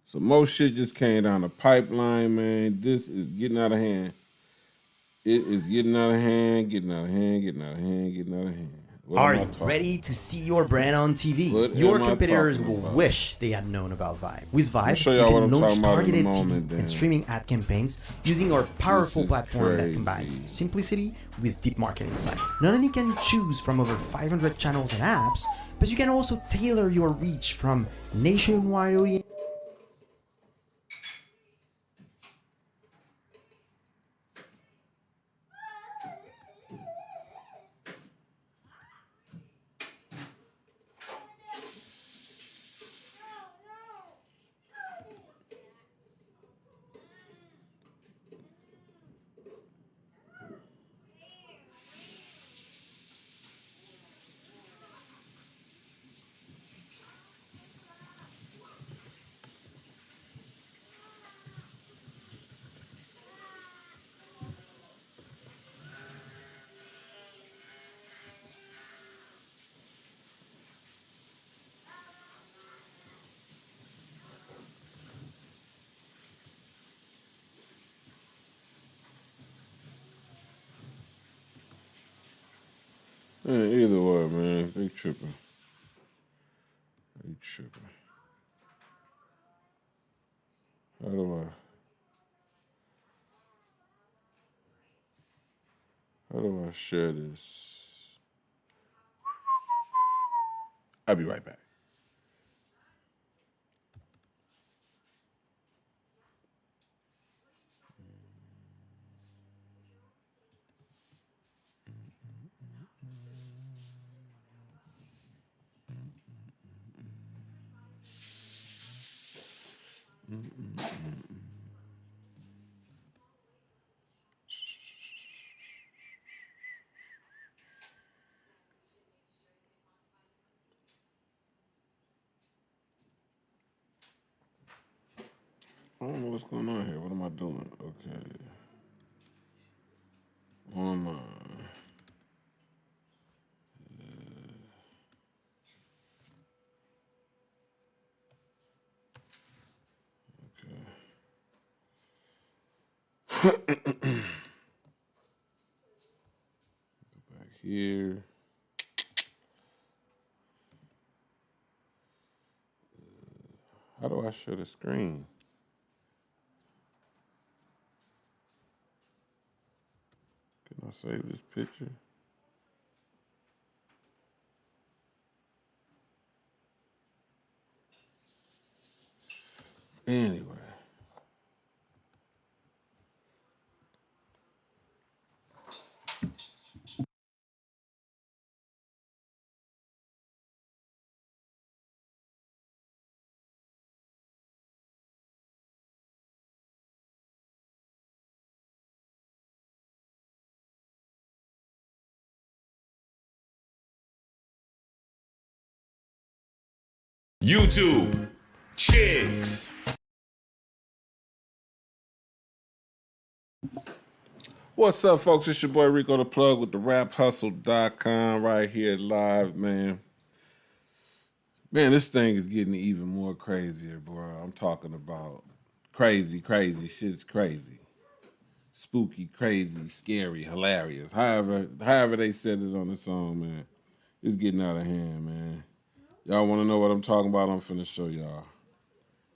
So most shit just came down the pipeline, man. This is getting out of hand. It is getting out of hand, getting out of hand, getting out of hand, getting out of hand. What Are am I you talking ready about? to see your brand on TV? What Your am I competitors talking will about? wish they had known about Vibe. With I'm gonna Vibe, show you y'all what can I'm launch talking about in a targeted moment, TV and then. streaming ad campaigns using our powerful is platform that crazy. combines simplicity with deep market insight. Not only can you choose from over 500 channels and apps, but you can also tailor your reach from nationwide audience. Man, either way, man, they tripping. They tripping. How do I? How do I share this? I'll be right back. I don't know what's going on here. What am I doing? Okay. Online. Okay. Back here. How do I share the screen? Can I save this picture? Anyway. YouTube chicks. What's up, folks? It's your boy Rico the Plug with the RapHustle.com right here live, man. Man, this thing is getting even more crazier, bro. I'm talking about crazy, crazy. Shit's crazy. Spooky, crazy, scary, hilarious. However they said it on the song, man. It's getting out of hand, man. Y'all want to know what I'm talking about? I'm finna show y'all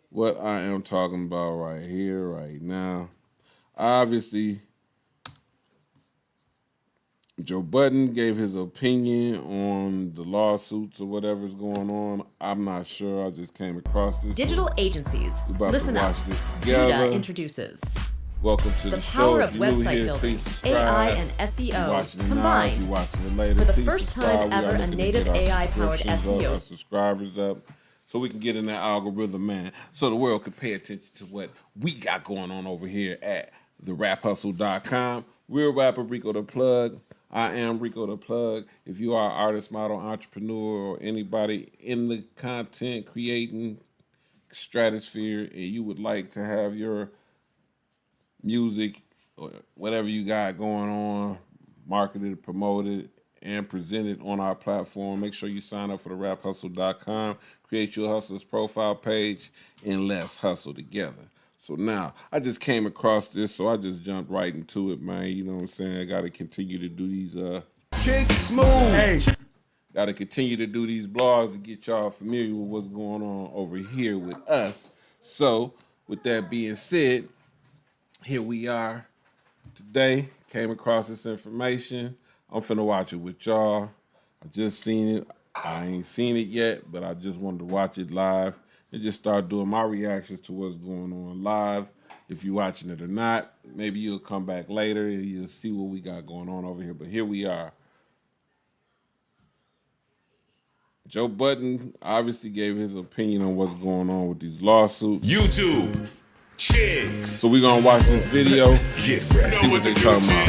what I am talking about right here, right now. Obviously, Joe Budden gave his opinion on the lawsuits or whatever's going on. I'm not sure. I just came across this. Digital agencies. We're about Listen to watch up. this together. Judah introduces Welcome to the show. power If of you're new website here, building, please subscribe. AI and If you're SEO watching it now, if you're combined watching it later, for the please first subscribe. time We are ever. A looking to native get our AI-powered subscriptions up, SEO. our subscribers up, so we can get in that algorithm, man, so the world can pay attention to what we got going on over here at therapHustle.com. We're rapper Rico the Plug. I am Rico the Plug. If you are an artist, model, entrepreneur, or anybody in the content creating stratosphere and you would like to have your music or whatever you got going on marketed, promoted, and presented on our platform. Make sure you sign up for the raphustle.com, create your hustler's profile page, and let's hustle together. So now, I just came across this, so I just jumped right into it, man. You know what I'm saying? I got to continue to do these Chick Smooth. Hey. Got to continue to do these blogs to get y'all familiar with what's going on over here with us. So, with that being said, here we are today. Came across this information. I'm finna watch it with y'all. I just seen it. I ain't seen it yet, but I just wanted to watch it live and just start doing my reactions to what's going on live. If you're watching it or not, maybe you'll come back later and you'll see what we got going on over here. But here we are. Joe Budden obviously gave his opinion on what's going on with these lawsuits. YouTube. Chicks. So we're gonna watch this video Get and ready. see what they talking about.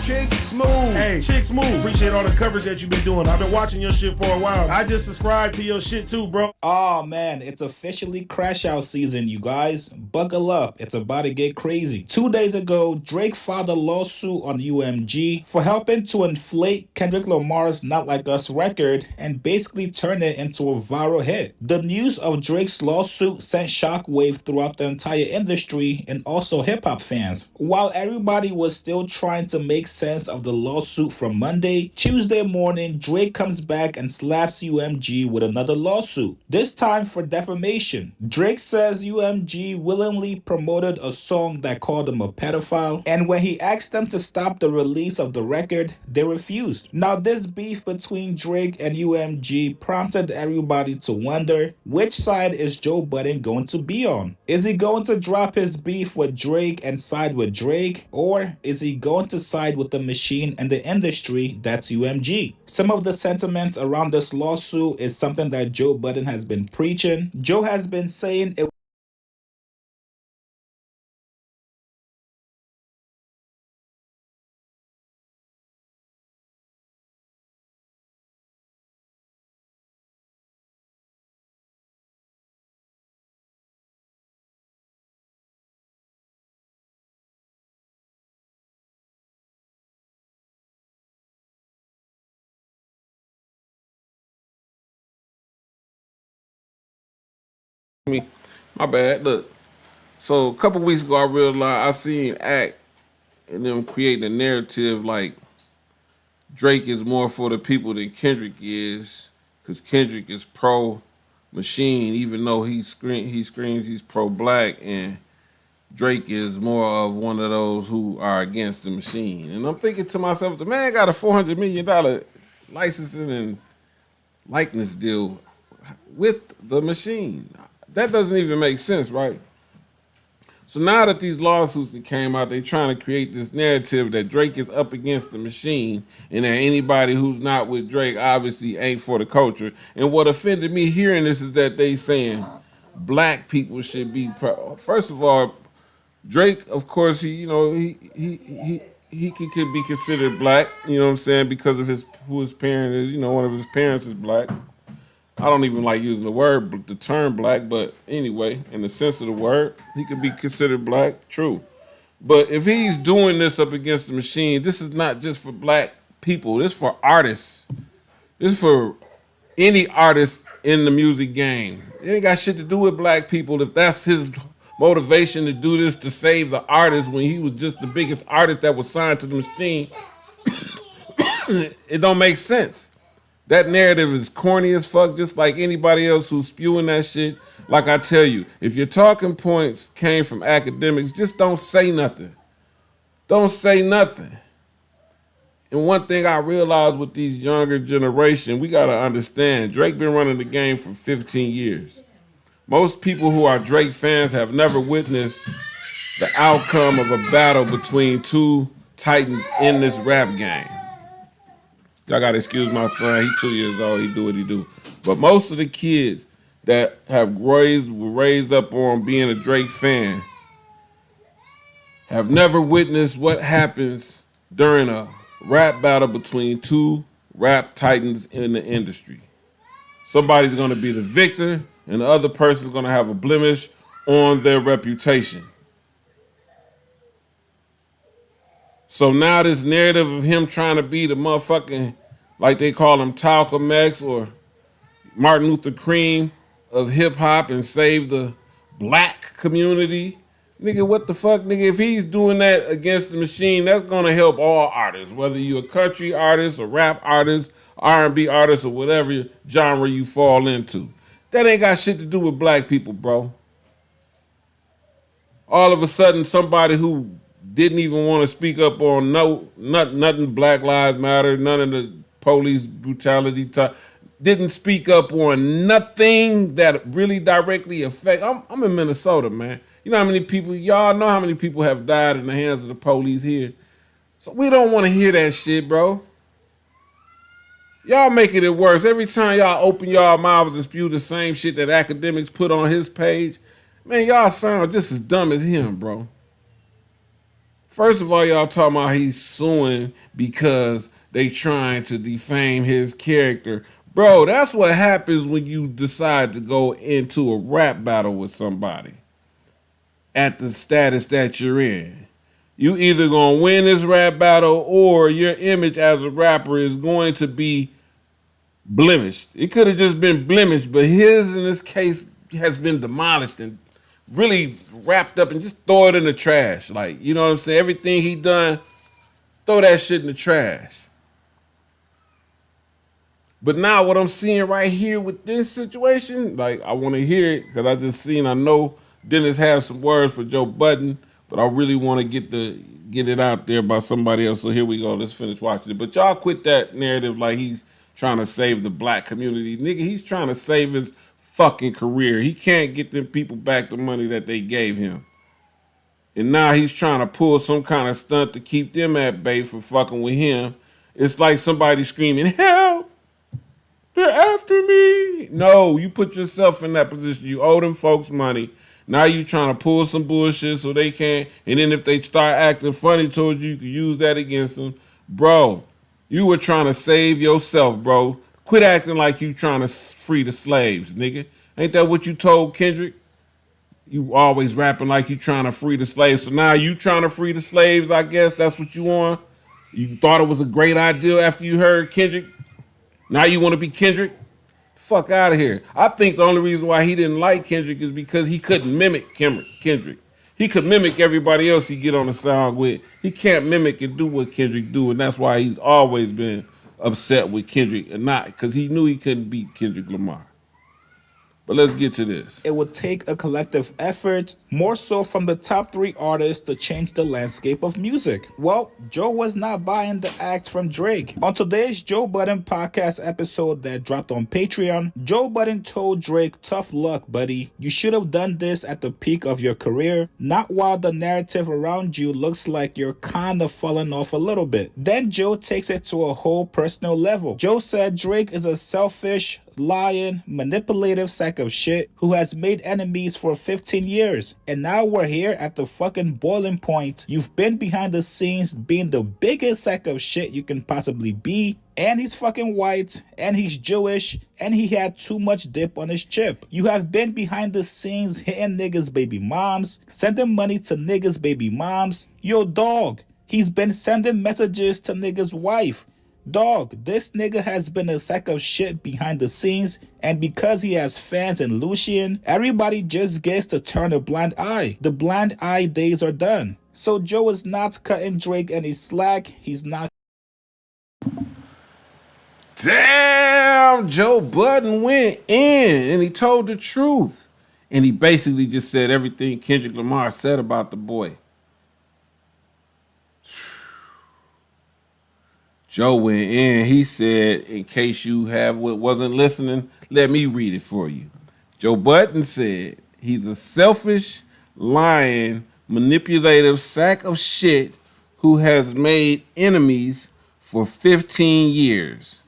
Chick Smooth. Hey, Chick Smooth, appreciate all the coverage that you've been doing. I've been watching your shit for a while. I just subscribed to your shit too, bro. Oh man, it's officially crash out season, you guys. Buckle up, it's about to get crazy. 2 days ago, Drake filed a lawsuit on UMG for helping to inflate Kendrick Lamar's Not Like Us record and basically turn it into a viral hit. The news of Drake's lawsuit sent shockwave throughout the entire industry and also hip-hop fans. While everybody was still trying to make sense of the lawsuit from Monday, Tuesday morning, Drake comes back and slaps UMG with another lawsuit, this time for defamation. Drake says UMG willingly promoted a song that called him a pedophile, and when he asked them to stop the release of the record, they refused. Now, this beef between Drake and UMG prompted everybody to wonder, which side is Joe Budden going to be on? Is he going to drop his beef with Drake and side with Drake, or is he going to side with the machine and the industry that's UMG? Some of the sentiments around this lawsuit is something that Joe Budden has been preaching. Joe has been saying it My bad. Look, so a couple weeks ago, I realized I seen Act and them creating a narrative like Drake is more for the people than Kendrick is, because Kendrick is pro machine, even though he screams he's pro black, and Drake is more of one of those who are against the machine. And I'm thinking to myself, the man got a $400 million licensing and likeness deal with the machine. That doesn't even make sense, right? So now that these lawsuits that came out, they're trying to create this narrative that Drake is up against the machine and that anybody who's not with Drake obviously ain't for the culture. And what offended me hearing this is that they saying black people should be first of all, Drake, of course, he could be considered black, you know what I'm saying, because of who his parent is, one of his parents is black. I don't even like using the term black, but anyway, in the sense of the word, he could be considered black, true. But if he's doing this up against the machine, this is not just for black people. This is for artists. This is for any artist in the music game. It ain't got shit to do with black people. If that's his motivation to do this to save the artist when he was just the biggest artist that was signed to the machine, it don't make sense. That narrative is corny as fuck, just like anybody else who's spewing that shit. Like I tell you, if your talking points came from academics, just don't say nothing. Don't say nothing. And one thing I realized with these younger generation, we got to understand, Drake been running the game for 15 years. Most people who are Drake fans have never witnessed the outcome of a battle between two titans in this rap game. Y'all gotta excuse my son. He 2 years old. He do what he do. But most of the kids that were raised up on being a Drake fan have never witnessed what happens during a rap battle between two rap titans in the industry. Somebody's gonna be the victor, and the other person's gonna have a blemish on their reputation. So now this narrative of him trying to be the motherfucking like they call him Malcolm X or Martin Luther King of hip hop and save the black community. Nigga, what the fuck, nigga? If he's doing that against the machine, that's gonna help all artists, whether you're a country artist, a rap artist, R&B artist, or whatever genre you fall into. That ain't got shit to do with black people, bro. All of a sudden, somebody who didn't even want to speak up on nothing Black Lives Matter, none of the police brutality, didn't speak up on nothing that really directly affect. I'm in Minnesota, man. You know how many people, y'all know how many people have died in the hands of the police here. So we don't want to hear that shit, bro. Y'all making it worse. Every time y'all open y'all mouths and spew the same shit that academics put on his page, man, y'all sound just as dumb as him, bro. First of all, y'all talking about he's suing because they trying to defame his character. Bro, that's what happens when you decide to go into a rap battle with somebody at the status that you're in. You either gonna win this rap battle or your image as a rapper is going to be blemished. It could have just been blemished, but his in this case has been demolished and really wrapped up and just throw it in the trash. Like, you know what I'm saying? Everything he done, throw that shit in the trash. But now what I'm seeing right here with this situation, like I want to hear it because I know Dennis has some words for Joe Budden, but I really want to get it out there by somebody else. So here we go. Let's finish watching it. But y'all quit that narrative like he's trying to save the black community. Nigga, he's trying to save his fucking career. He can't get them people back the money that they gave him. And now he's trying to pull some kind of stunt to keep them at bay for fucking with him. It's like somebody screaming, help! They're after me. No, you put yourself in that position. You owe them folks money. Now you trying to pull some bullshit so they can't. And then if they start acting funny towards you, you can use that against them. Bro, you were trying to save yourself, bro. Quit acting like you trying to free the slaves, nigga. Ain't that what you told Kendrick? You always rapping like you trying to free the slaves. So now you trying to free the slaves, I guess. That's what you want. You thought it was a great idea after you heard Kendrick. Now you want to be Kendrick? Fuck out of here. I think the only reason why he didn't like Kendrick is because he couldn't mimic Kendrick. He could mimic everybody else he get on the song with. He can't mimic and do what Kendrick do, and that's why he's always been upset with Kendrick and not because he knew he couldn't beat Kendrick Lamar. But let's get to this. It would take a collective effort, more so from the top 3 artists, to change the landscape of music. Well, Joe was not buying the act from Drake. On today's Joe Budden podcast episode that dropped on Patreon, Joe Budden told Drake, tough luck, buddy. You should have done this at the peak of your career, not while the narrative around you looks like you're kind of falling off a little bit. Then Joe takes it to a whole personal level. Joe said Drake is a selfish, lying, manipulative sack of shit who has made enemies for 15 years. And now we're here at the fucking boiling point. You've been behind the scenes being the biggest sack of shit you can possibly be. And he's fucking white, and he's Jewish, and he had too much dip on his chip. You have been behind the scenes hitting niggas' baby moms, sending money to niggas' baby moms. Yo, dog, he's been sending messages to niggas' wife. Dog, this nigga has been a sack of shit behind the scenes, and because he has fans in Lucian, everybody just gets to turn a blind eye. The blind eye days are done. So Joe is not cutting Drake any slack. He's not. Damn, Joe Budden went in and he told the truth. And he basically just said everything Kendrick Lamar said about the boy. Joe went in. He said, in case you wasn't listening, let me read it for you. Joe Budden said, he's a selfish, lying, manipulative sack of shit who has made enemies for 15 years.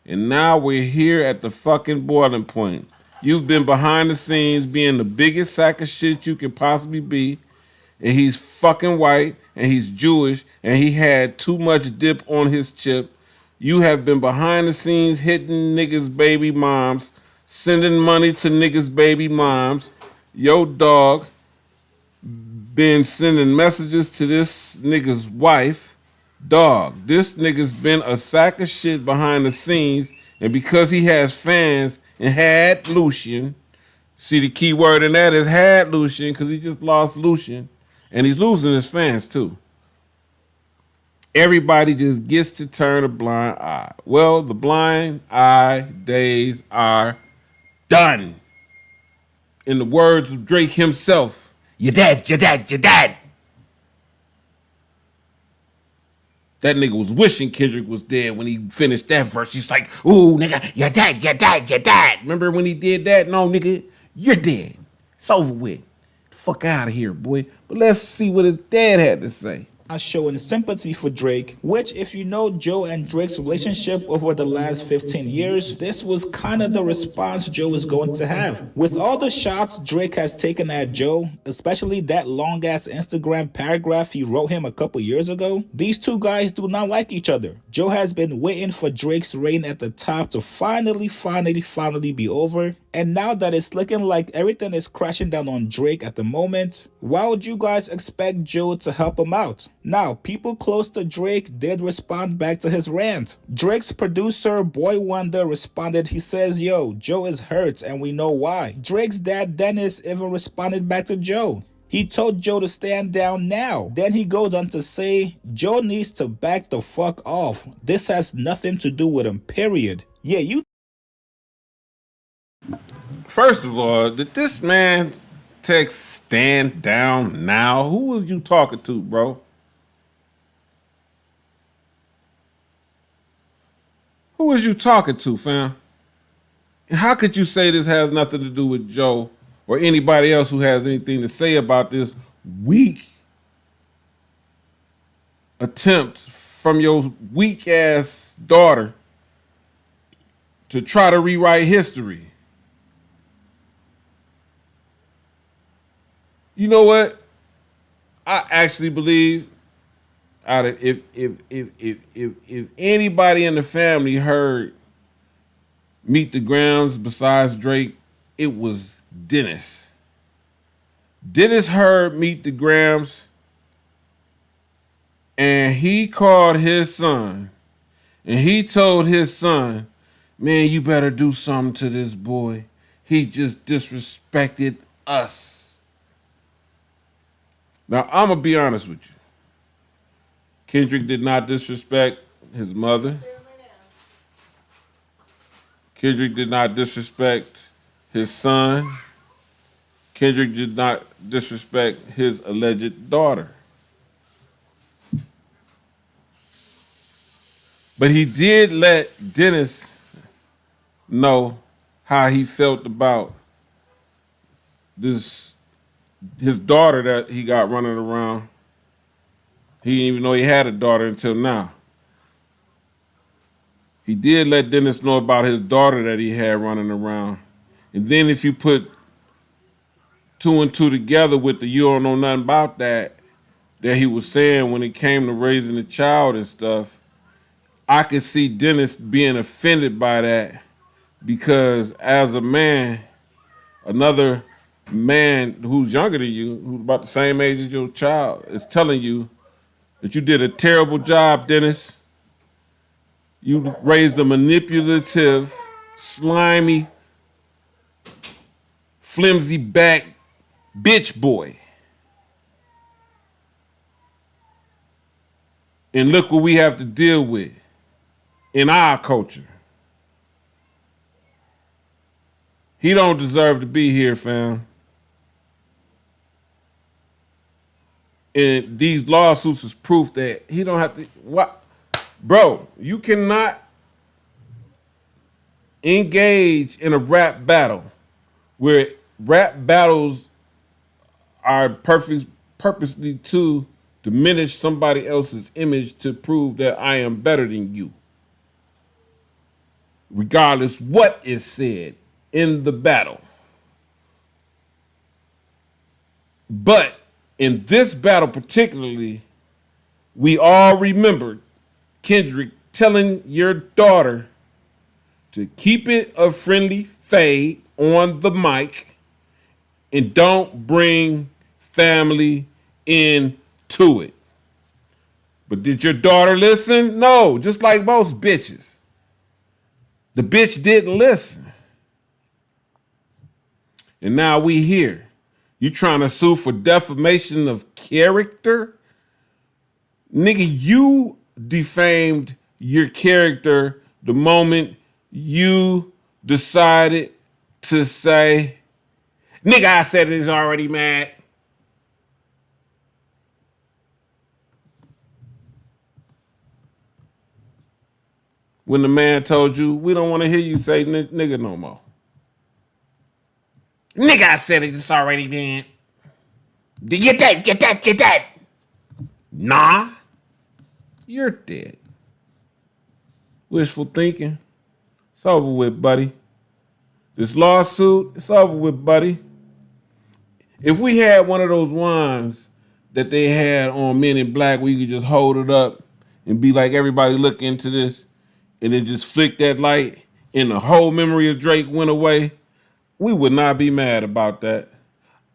And now we're here at the fucking boiling point. You've been behind the scenes being the biggest sack of shit you can possibly be. And he's fucking white, and he's Jewish, and he had too much dip on his chip. You have been behind the scenes hitting niggas' baby moms, sending money to niggas' baby moms. Yo, dog been sending messages to this nigga's wife. Dog, this nigga's been a sack of shit behind the scenes, and because he has fans and had Lucian, see the key word in that is had Lucian, because he just lost Lucian, and he's losing his fans too. Everybody just gets to turn a blind eye. Well, the blind eye days are done. In the words of Drake himself, you're dead, you're dead, you're dead. That nigga was wishing Kendrick was dead when he finished that verse. He's like, ooh, nigga, you're dead, you're dead, you're dead. Remember when he did that? No, nigga, you're dead. It's over with. Fuck out of here, boy. But let's see what his dad had to say. Showing sympathy for Drake, which if you know Joe and Drake's relationship over the last 15 years, this was kind of the response Joe is going to have. With all the shots Drake has taken at Joe, especially that long ass Instagram paragraph he wrote him a couple years ago, these two guys do not like each other. Joe has been waiting for Drake's reign at the top to finally be over, and now that it's looking like everything is crashing down on Drake at the moment, why would you guys expect Joe to help him out? Now, people close to Drake did respond back to his rant. Drake's producer, Boy Wonder, responded. He says, yo, Joe is hurt and we know why. Drake's dad, Dennis, even responded back to Joe. He told Joe to stand down now. Then he goes on to say, Joe needs to back the fuck off. This has nothing to do with him, period. Yeah, you... First of all, did this man text stand down now? Who was you talking to, bro? Who was you talking to, fam? And how could you say this has nothing to do with Joe or anybody else who has anything to say about this weak attempt from your weak ass daughter to try to rewrite history? You know what? I actually believe if anybody in the family heard Meet the Grams besides Drake, it was Dennis. Dennis heard Meet the Grams, and he called his son, and he told his son, man, you better do something to this boy. He just disrespected us. Now, I'm going to be honest with you. Kendrick did not disrespect his mother. Kendrick did not disrespect his son. Kendrick did not disrespect his alleged daughter. But he did let Dennis know how he felt about his daughter that he got running around. He didn't even know he had a daughter until now. He did let Dennis know about his daughter that he had running around. And then if you put two and two together with the you don't know nothing about that he was saying when it came to raising a child and stuff, I could see Dennis being offended by that, because as a man, another man who's younger than you, who's about the same age as your child, is telling you that you did a terrible job, Dennis. You raised a manipulative, slimy, flimsy back bitch boy. And look what we have to deal with in our culture. He don't deserve to be here, fam. And these lawsuits is proof that he don't have to. What, bro? You cannot engage in a rap battle where rap battles are purposely to diminish somebody else's image to prove that I am better than you, regardless what is said in the battle. But in this battle particularly, we all remembered Kendrick telling your daughter to keep it a friendly fade on the mic and don't bring family into it. But did your daughter listen? No, just like most bitches. The bitch didn't listen. And now we here. You trying to sue for defamation of character? Nigga, you defamed your character the moment you decided to say, nigga, I said it is already mad. When the man told you, we don't want to hear you say nigga no more. Nigga, I said it, it's already dead. Did you dead? Nah, you're dead. Wishful thinking. It's over with, buddy. This lawsuit, it's over with, buddy. If we had one of those ones that they had on Men in Black where you could just hold it up and be like, everybody look into this, and then just flick that light and the whole memory of Drake went away, we would not be mad about that.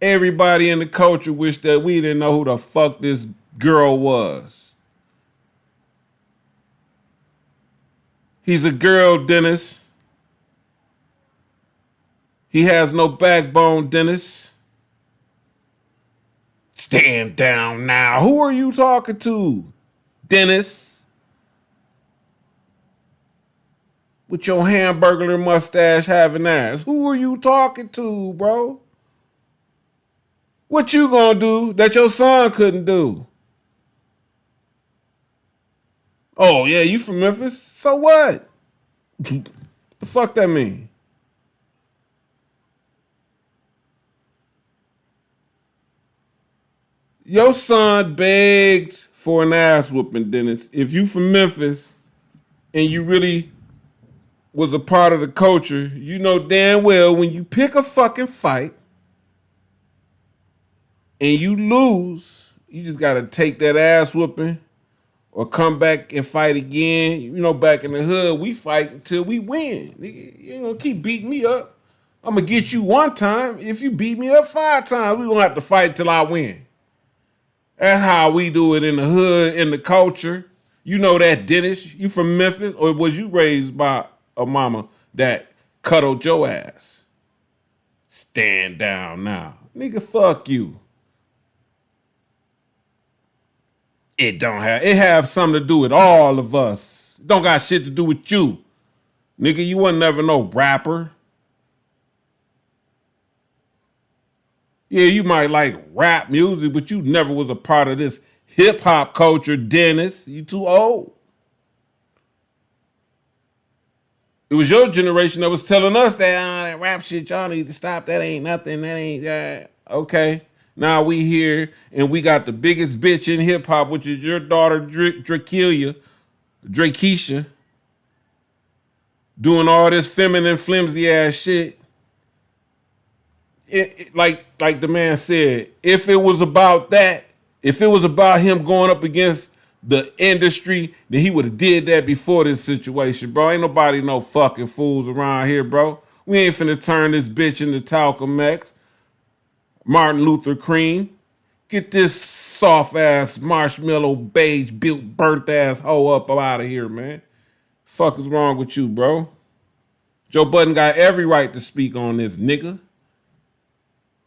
Everybody in the culture wished that we didn't know who the fuck this girl was. He's a girl, Dennis. He has no backbone, Dennis. Stand down now. Who are you talking to, Dennis? With your hamburger mustache having ass. Who are you talking to, bro? What you gonna do that your son couldn't do? Oh, yeah, you from Memphis? So what? The fuck that mean? Your son begged for an ass whooping, Dennis. If you from Memphis and you really was a part of the culture, you know damn well when you pick a fucking fight and you lose, you just gotta take that ass whooping or come back and fight again. You know, back in the hood, we fight until we win. Nigga, you ain't gonna keep beating me up. I'm gonna get you one time. If you beat me up 5 times, we gonna have to fight till I win. That's how we do it in the hood, in the culture. You know that, Dennis. You from Memphis, or was you raised by a mama that cuddled your ass? Stand down now. Nigga, fuck you. It have something to do with all of us. It don't got shit to do with you. Nigga, you wasn't never no rapper. Yeah, you might like rap music, but you never was a part of this hip hop culture, Dennis. You too old. It was your generation that was telling us that rap shit, y'all need to stop. That ain't nothing. That ain't that. Okay. Now we here and we got the biggest bitch in hip hop, which is your daughter, Drakesha, doing all this feminine, flimsy ass shit. Like the man said, if it was about that, if it was about him going up against the industry, then he would have did that before this situation, bro. Ain't nobody no fucking fools around here, bro. We ain't finna turn this bitch into Talcum X, Martin Luther Cream. Get this soft ass marshmallow beige built burnt ass hoe up out of here, man. Fuck is wrong with you, bro? Joe Budden got every right to speak on this, nigga.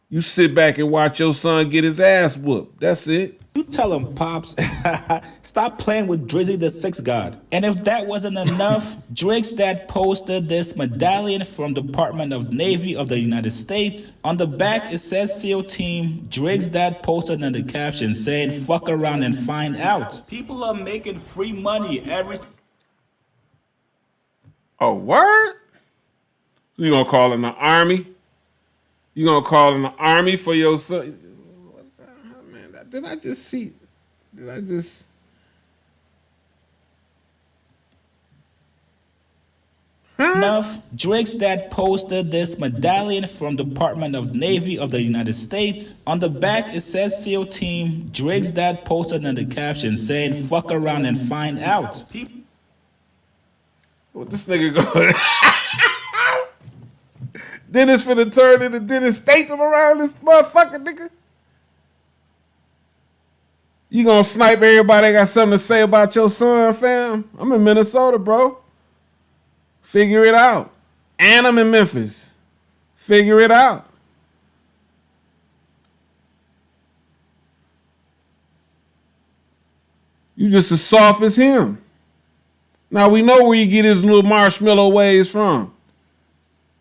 You sit back and watch your son get his ass whooped. That's it. You tell him, Pops, stop playing with Drizzy the Six God. And if that wasn't enough, Drake's dad posted this medallion from Department of Navy of the United States. On the back, it says SEAL Team. Drake's dad posted in the caption saying, fuck around and find out. People are making free money every... Oh, word? You gonna call in the army? You gonna call in the army for your son? Man, did I just see? Did I just? Enough. Drake's dad posted this medallion from Department of Navy of the United States. On the back, it says SEAL Team. Drake's dad posted in the caption saying, fuck around and find out. What this nigga going? Dennis finna turn into Dennis Statham around this motherfucker, nigga. You gonna snipe everybody that got something to say about your son, fam? I'm in Minnesota, bro. Figure it out. And I'm in Memphis. Figure it out. You just as soft as him. Now we know where you get his little marshmallow ways from.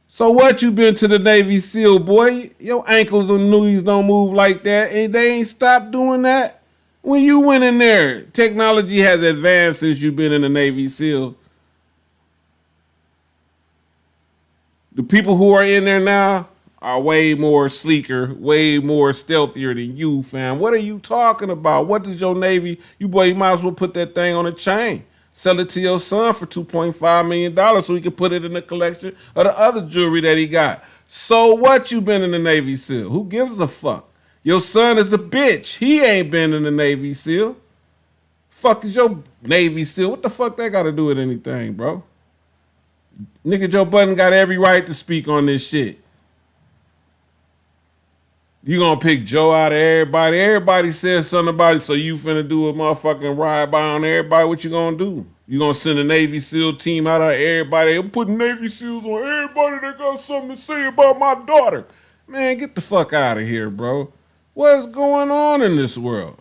So what, you been to the Navy SEAL, boy? Your ankles and knees don't move like that. And they ain't stopped doing that. When you went in there, technology has advanced since you've been in the Navy SEAL. The people who are in there now are way more sleeker, way more stealthier than you, fam. What are you talking about? What does your Navy, you might as well put that thing on a chain. Sell it to your son for $2.5 million so he can put it in the collection of the other jewelry that he got. So what, you been in the Navy SEAL? Who gives a fuck? Your son is a bitch. He ain't been in the Navy SEAL. Fuck is your Navy SEAL? What the fuck that got to do with anything, bro? Nigga, Joe Budden got every right to speak on this shit. You gonna pick Joe out of everybody? Everybody says something about it, so you finna do a motherfucking ride by on everybody. What you gonna do? You gonna send a Navy SEAL team out of everybody? I'm putting Navy SEALs on everybody that got something to say about my daughter. Man, get the fuck out of here, bro. What's going on in this world?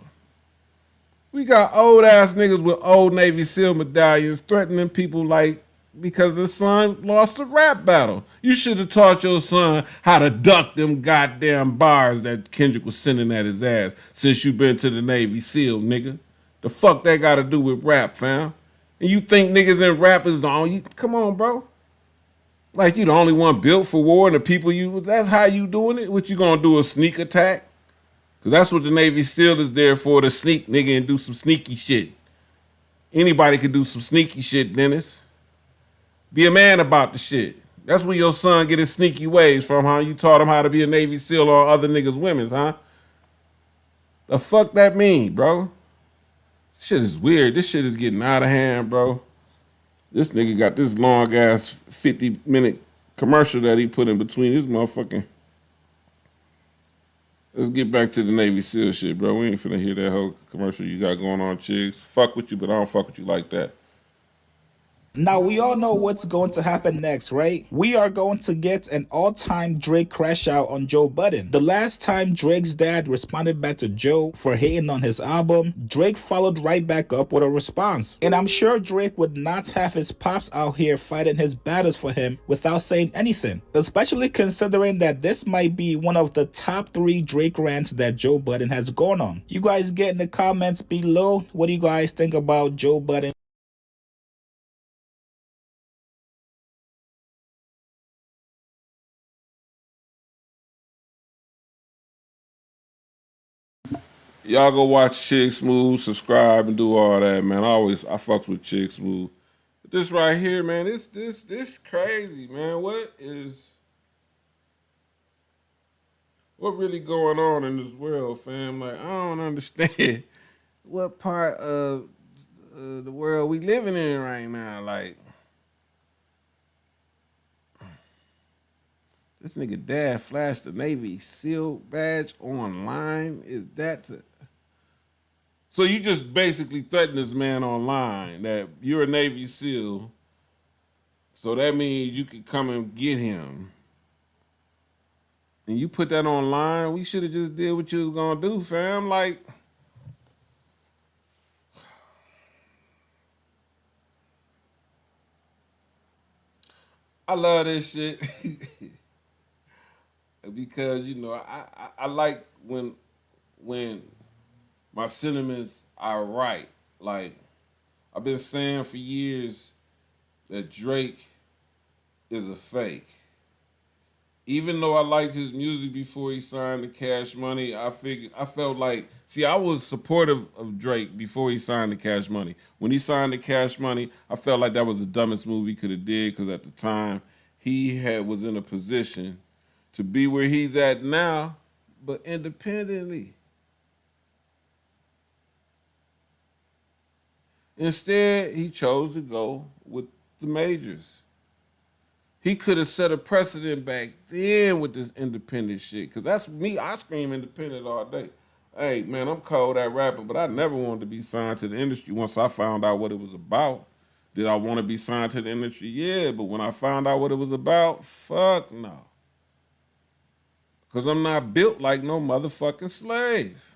We got old ass niggas with old Navy SEAL medallions threatening people like because his son lost a rap battle. You should have taught your son how to duck them goddamn bars that Kendrick was sending at his ass since you been to the Navy SEAL, nigga. The fuck that got to do with rap, fam? And you think niggas in rap is on you? Come on, bro. Like you the only one built for war and the people you, that's how you doing it? What you gonna do, a sneak attack? Cause that's what the Navy SEAL is there for, to sneak, nigga, and do some sneaky shit. Anybody could do some sneaky shit, Dennis. Be a man about the shit. That's where your son get his sneaky ways from, huh? You taught him how to be a Navy SEAL on other niggas' women's, huh? The fuck that mean, bro? This shit is weird. This shit is getting out of hand, bro. This nigga got this long ass 50-minute commercial that he put in between his motherfucking. Let's get back to the Navy SEAL shit, bro. We ain't finna hear that whole commercial you got going on, chicks. Fuck with you, but I don't fuck with you like that. Now, we all know what's going to happen next, right? We are going to get an all-time Drake crash out on Joe Budden. The last time Drake's dad responded back to Joe for hating on his album, Drake followed right back up with a response. And I'm sure Drake would not have his pops out here fighting his battles for him without saying anything. Especially considering that this might be one of the top 3 Drake rants that Joe Budden has gone on. You guys get in the comments below, what do you guys think about Joe Budden? Y'all go watch Chick Smooth, subscribe, and do all that, man. I fuck with Chick Smooth. But this right here, man, this crazy, man. What really going on in this world, fam? Like, I don't understand what part of the world we living in right now. Like, this nigga dad flashed the Navy SEAL badge online. Is that so you just basically threaten this man online that you're a Navy SEAL, so that means you could come and get him. And you put that online, we should have just did what you was gonna do, fam. Like, I love this shit. Because, you know, I like when my sentiments are right. Like, I've been saying for years that Drake is a fake. Even though I liked his music before he signed the Cash Money, I felt like, I was supportive of Drake before he signed the Cash Money. When he signed the Cash Money, I felt like that was the dumbest move he could have did, because at the time he was in a position to be where he's at now, but independently. Instead, he chose to go with the majors. He could have set a precedent back then with this independent shit. Because that's me. I scream independent all day. Hey, man, I'm cold at rapping, but I never wanted to be signed to the industry once I found out what it was about. Did I want to be signed to the industry? Yeah, but when I found out what it was about, fuck no. Because I'm not built like no motherfucking slave.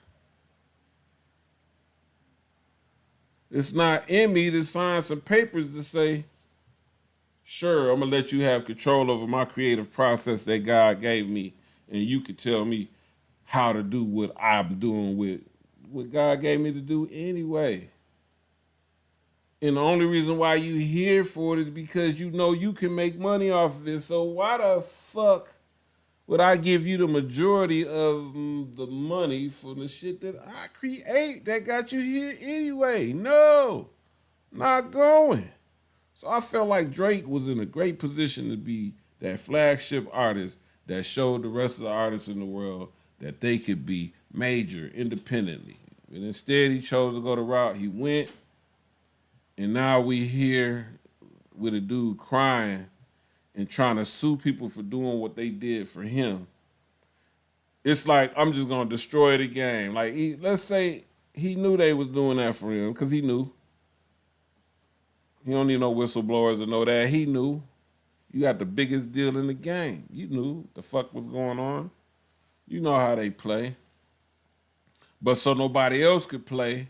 It's not in me to sign some papers to say, sure, I'm going to let you have control over my creative process that God gave me, and you can tell me how to do what I'm doing with what God gave me to do anyway. And the only reason why you here for it is because you know you can make money off of it. So why the fuck would I give you the majority of the money for the shit that I create that got you here anyway? No, not going. So I felt like Drake was in a great position to be that flagship artist that showed the rest of the artists in the world that they could be major independently. And instead he chose to go the route he went. And now we here with a dude crying and trying to sue people for doing what they did for him. It's like, I'm just going to destroy the game. Like, let's say he knew they was doing that for him, because he knew. He don't need no whistleblowers to know that. He knew. You got the biggest deal in the game. You knew what the fuck was going on. You know how they play. But so nobody else could play,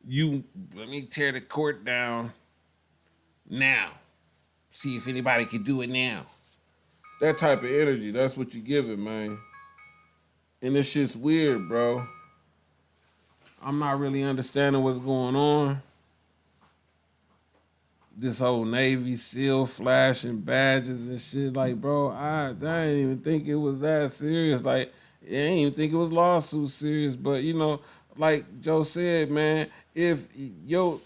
let me tear the court down now. See if anybody can do it now. That type of energy, that's what you give it, man. And this shit's weird, bro. I'm not really understanding what's going on. This whole Navy SEAL flashing badges and shit, like, bro, I didn't even think it was that serious. Like, I didn't even think it was lawsuit serious. But, you know, like Joe said, man, if your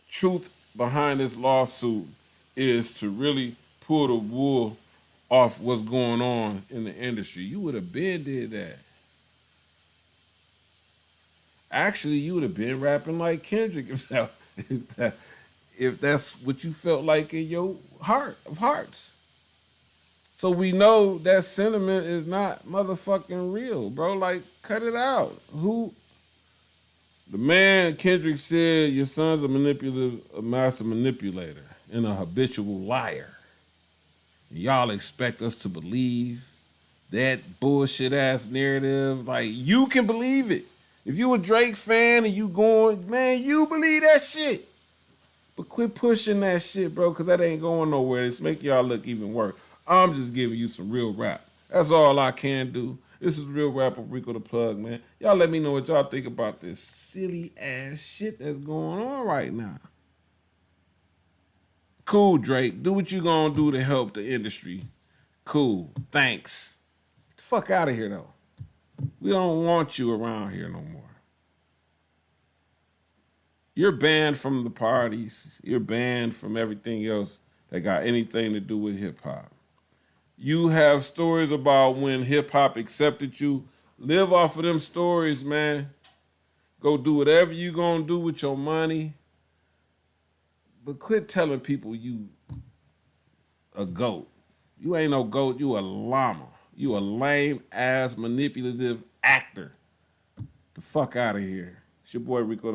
truth behind this lawsuit is to really pull the wool off what's going on in the industry, you would have been did that. Actually, you would have been rapping like Kendrick if that's what you felt like in your heart of hearts. So we know that sentiment is not motherfucking real, bro. Like, cut it out. The man Kendrick said, your son's a master manipulator and a habitual liar. Y'all expect us to believe that bullshit ass narrative? Like, you can believe it. If you a Drake fan and you going, man, you believe that shit. But quit pushing that shit, bro, because that ain't going nowhere. It's make y'all look even worse. I'm just giving you some real rap. That's all I can do. This is Real Rapper Rico the Plug, man. Y'all let me know what y'all think about this silly ass shit that's going on right now. Cool, Drake. Do what you gonna do to help the industry. Cool. Thanks. Get the fuck out of here, though. We don't want you around here no more. You're banned from the parties. You're banned from everything else that got anything to do with hip hop. You have stories about when hip hop accepted you. Live off of them stories, man. Go do whatever you gonna do with your money. But quit telling people you a goat. You ain't no goat, you a llama. You a lame ass manipulative actor. The fuck out of here. It's your boy Rico.